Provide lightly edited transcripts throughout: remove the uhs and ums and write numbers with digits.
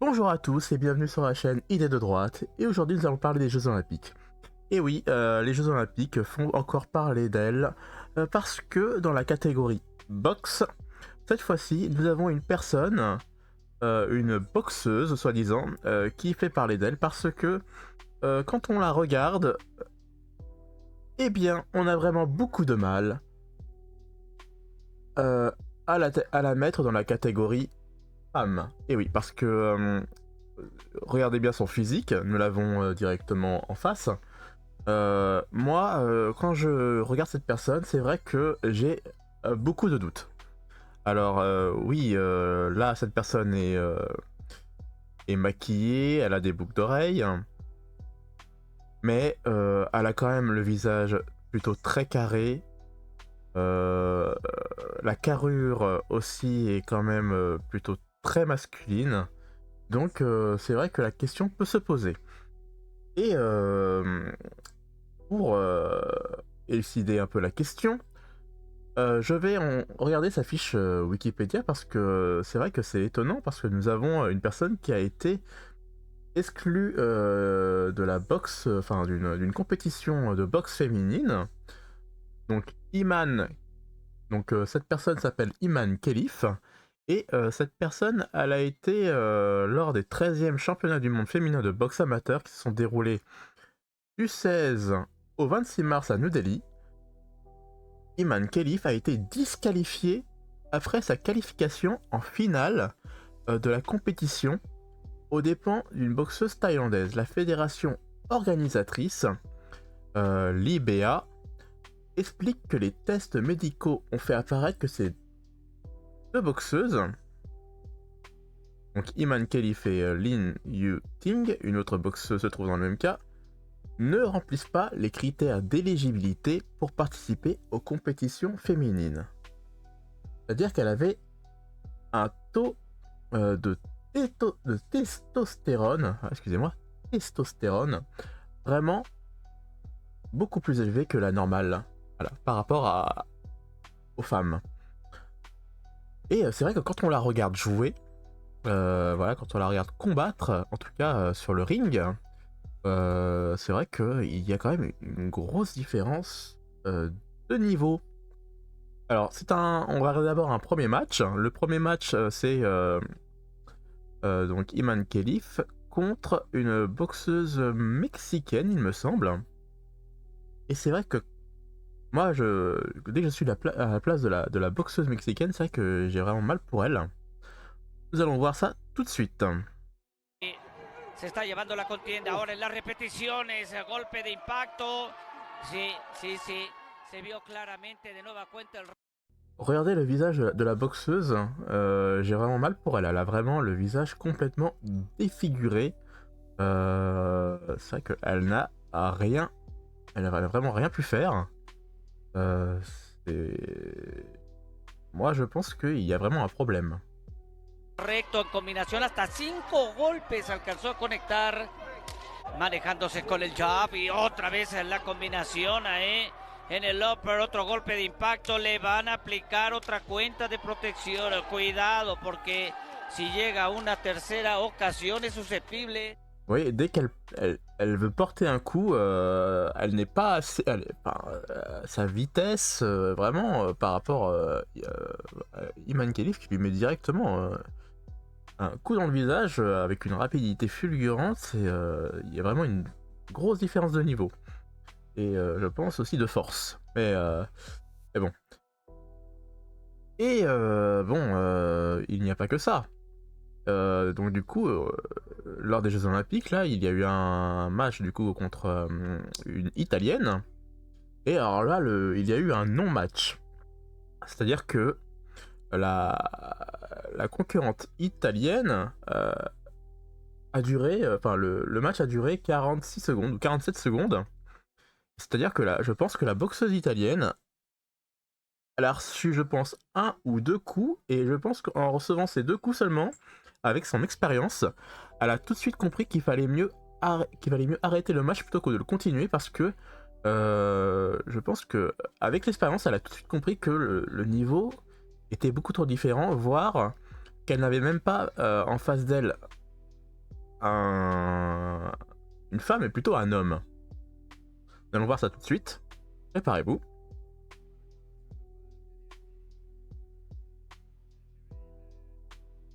Bonjour à tous et bienvenue sur la chaîne Idées de droite, et aujourd'hui nous allons parler des Jeux Olympiques. Et oui, les Jeux Olympiques font encore parler d'elles, parce que dans la catégorie boxe, cette fois-ci nous avons une personne, une boxeuse soi-disant, qui fait parler d'elle parce que quand on la regarde, eh bien on a vraiment beaucoup de mal euh, à la mettre dans la catégorie femme. Et oui, parce que regardez bien son physique, nous l'avons directement en face. Moi, quand je regarde cette personne, c'est vrai que j'ai beaucoup de doutes. Alors oui, là, cette personne est maquillée, elle a des boucles d'oreilles, mais elle a quand même le visage plutôt très carré. Euh, la carrure aussi est quand même plutôt très masculine. Donc c'est vrai que la question peut se poser. Et pour élucider un peu la question, je vais regarder sa fiche Wikipédia parce que c'est vrai que c'est étonnant parce que nous avons une personne qui a été exclue de la boxe, enfin d'une compétition de boxe féminine. Donc cette personne s'appelle Iman Khelif. Et cette personne, elle a été lors des 13e championnats du monde féminin de boxe amateur qui se sont déroulés du 16 au 26 mars à New Delhi. Iman Khelif a été disqualifié après sa qualification en finale de la compétition aux dépens d'une boxeuse thaïlandaise. La fédération organisatrice, l'IBA, explique que les tests médicaux ont fait apparaître que ces deux boxeuses, donc Iman Khelif et Lin Yu Ting, une autre boxeuse se trouve dans le même cas, ne remplissent pas les critères d'éligibilité pour participer aux compétitions féminines. C'est-à-dire qu'elle avait un taux de testostérone, testostérone, vraiment beaucoup plus élevé que la normale, voilà, par rapport aux femmes. Et c'est vrai que quand on la regarde jouer, voilà, quand on la regarde combattre, en tout cas sur le ring, c'est vrai qu'il y a quand même une grosse différence de niveau. Alors, on va regarder d'abord un premier match. Le premier match, c'est donc Iman Khelif contre une boxeuse mexicaine, il me semble. Et c'est vrai que moi, dès que je suis à la place de la boxeuse mexicaine, c'est vrai que j'ai vraiment mal pour elle. Nous allons voir ça tout de suite. Se está llevando la contienda ahora en las repeticiones, golpe de impacto. Sí, sí, sí, se vio claramente de nueva cuenta el... Regardez le visage de la boxeuse, j'ai vraiment mal pour elle. Elle a vraiment le visage complètement défiguré. C'est vrai qu'elle n'a rien, elle a vraiment rien pu faire. Moi, je pense qu'il y a vraiment un problème. Recto en combinación, hasta 5 golpes alcanzó a conectar, manejándose con el jab y otra vez en la combinación ahí. En el upper, otro golpe de impacto, le van a aplicar otra cuenta de protección. Cuidado, porque si llega a una tercera ocasión es susceptible. Oui, dès elle veut porter un coup, elle n'est pas assez. Sa vitesse, vraiment, par rapport à Iman Khelif qui lui met directement un coup dans le visage avec une rapidité fulgurante, il y a vraiment une grosse différence de niveau. Et je pense aussi de force. Mais bon. Et il n'y a pas que ça. Donc du coup, lors des Jeux Olympiques, là, il y a eu un match du coup contre une Italienne. Et alors là, il y a eu un non-match. C'est-à-dire que la concurrente italienne a duré, le match a duré 46 secondes ou 47 secondes. C'est-à-dire que là, je pense que la boxeuse italienne, elle a reçu, je pense, un ou deux coups, et je pense qu'en recevant ces deux coups seulement, avec son expérience, elle a tout de suite compris qu'il fallait mieux arrêter le match plutôt que de le continuer, parce que je pense que avec l'expérience, elle a tout de suite compris que le niveau était beaucoup trop différent, voire qu'elle n'avait même pas en face d'elle une femme et plutôt un homme. Nous allons voir ça tout de suite. Préparez-vous.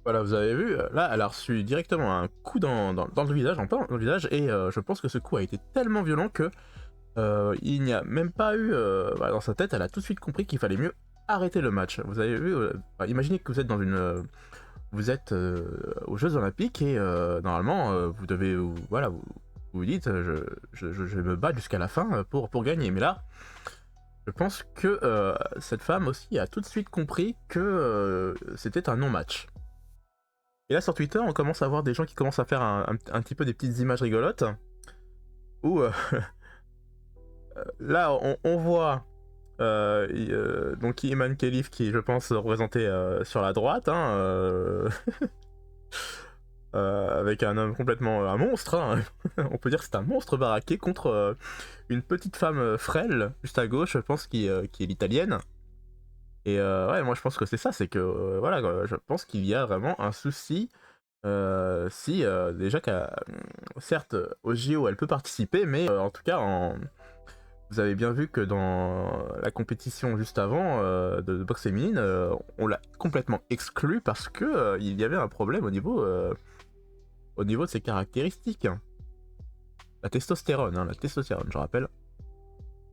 Voilà, vous avez vu, là, elle a reçu directement un coup dans le visage, en plein dans le visage, et je pense que ce coup a été tellement violent que il n'y a même pas eu... voilà, dans sa tête, elle a tout de suite compris qu'il fallait mieux arrêter le match. Vous avez vu, imaginez que vous êtes dans une... vous êtes aux Jeux Olympiques et normalement, vous devez... voilà, vous dites, je me bats jusqu'à la fin pour gagner. Mais là, je pense que cette femme aussi a tout de suite compris que c'était un non-match. Et là sur Twitter, on commence à voir des gens qui commencent à faire un petit peu des petites images rigolotes. Où là on voit donc Iman Khelif qui je pense représenté sur la droite, hein, avec un homme complètement un monstre, hein. On peut dire que c'est un monstre baraqué contre une petite femme frêle juste à gauche, je pense qui est l'italienne. Et ouais, moi je pense que c'est ça, c'est que voilà, je pense qu'il y a vraiment un souci. Si déjà certes au JO elle peut participer, mais en tout cas vous avez bien vu que dans la compétition juste avant de boxe féminine, on l'a complètement exclue parce que il y avait un problème au niveau de ses caractéristiques. La testostérone, je rappelle.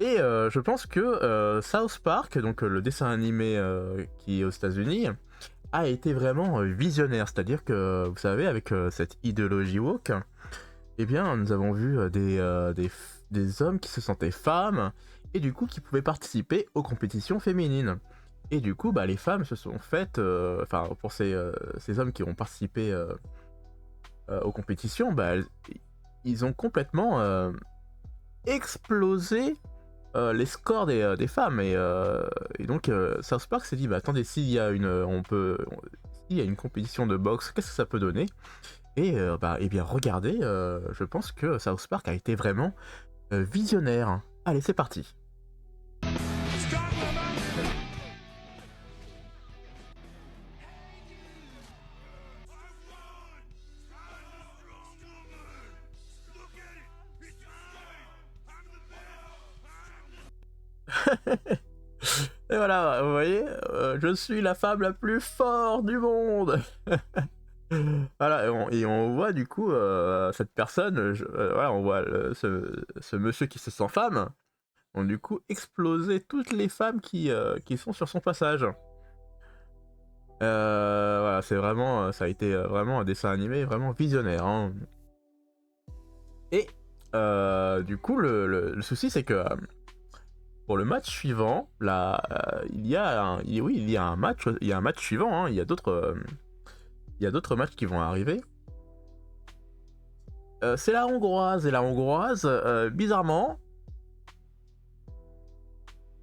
Et je pense que South Park, donc le dessin animé qui est aux États-Unis, a été vraiment visionnaire. C'est-à-dire que, vous savez, avec cette idéologie woke, eh bien, nous avons vu des hommes qui se sentaient femmes et du coup qui pouvaient participer aux compétitions féminines. Et du coup, bah, les femmes se sont faites, enfin, pour ces hommes qui ont participé aux compétitions, bah, ils ont complètement explosé les scores des femmes. Et donc, South Park s'est dit, bah, attendez, s'il y a s'il y a une compétition de boxe, qu'est-ce que ça peut donner? Et bah, eh bien, regardez, je pense que South Park a été vraiment visionnaire. Allez, c'est parti. Et voilà, vous voyez, je suis la femme la plus forte du monde. Voilà, et on voit du coup cette personne, voilà, on voit ce monsieur qui se sent femme, ont du coup explosé toutes les femmes qui sont sur son passage. Voilà, c'est vraiment, ça a été vraiment un dessin animé vraiment visionnaire, hein. Et du coup, le souci c'est que pour le match suivant, là, il y a un match suivant, hein, il y a d'autres matchs qui vont arriver. C'est la Hongroise, et la Hongroise, bizarrement,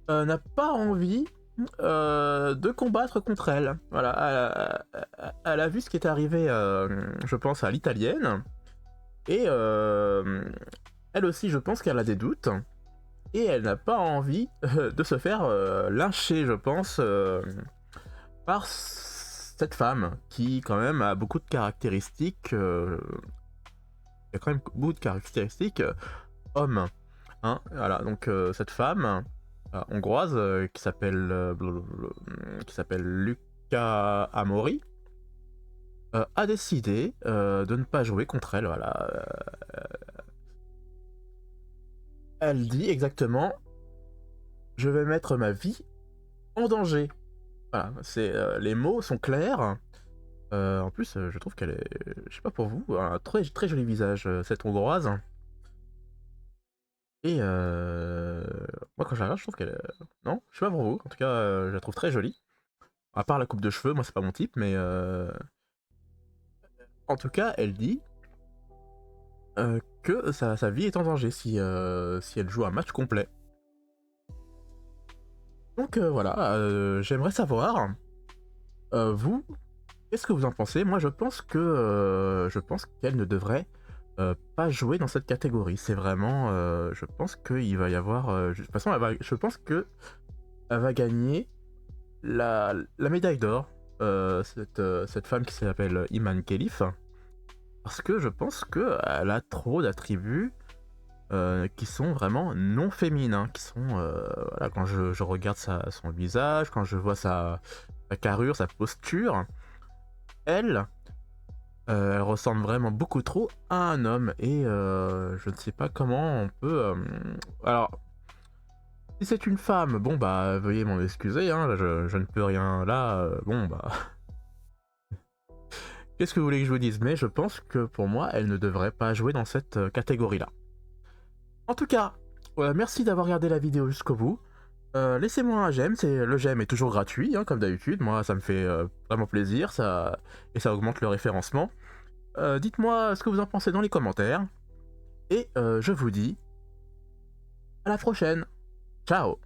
n'a pas envie de combattre contre elle. Voilà, elle a vu ce qui est arrivé, je pense, à l'italienne, et elle aussi, je pense qu'elle a des doutes, et elle n'a pas envie de se faire lyncher, je pense, par cette femme, qui quand même a beaucoup de caractéristiques... il y a quand même beaucoup de caractéristiques hommes. Hein, voilà, donc cette femme hongroise qui s'appelle Luca Amori a décidé de ne pas jouer contre elle. Voilà, elle dit exactement: je vais mettre ma vie en danger. Voilà, les mots sont clairs. En plus, je trouve qu'elle est, je sais pas pour vous, un très, très joli visage, cette hongroise. Et moi quand je la regarde, je trouve qu'elle est... Non, je sais pas pour vous, en tout cas, je la trouve très jolie. À part la coupe de cheveux, moi c'est pas mon type, mais en tout cas, elle dit que sa vie est en danger si elle joue un match complet. Donc voilà, j'aimerais savoir, vous, qu'est-ce que vous en pensez? Moi je pense qu'elle ne devrait pas jouer dans cette catégorie. C'est vraiment, je pense qu'il va y avoir, de toute façon, je pense que elle va gagner la médaille d'or. Cette femme qui s'appelle Iman Khelif parce que je pense qu'elle a trop d'attributs qui sont vraiment non féminins, qui sont, voilà, quand je regarde son visage, quand je vois sa carrure, sa posture, elle, elle ressemble vraiment beaucoup trop à un homme et je ne sais pas comment on peut, alors, si c'est une femme, bon bah, veuillez m'en excuser, hein, je ne peux rien là, bon bah, qu'est-ce que vous voulez que je vous dise? Mais je pense que pour moi, elle ne devrait pas jouer dans cette, catégorie-là. En tout cas, merci d'avoir regardé la vidéo jusqu'au bout. Laissez-moi un j'aime, le j'aime est toujours gratuit, hein, comme d'habitude. Moi, ça me fait vraiment plaisir, et ça augmente le référencement. Dites-moi ce que vous en pensez dans les commentaires. Et je vous dis à la prochaine. Ciao!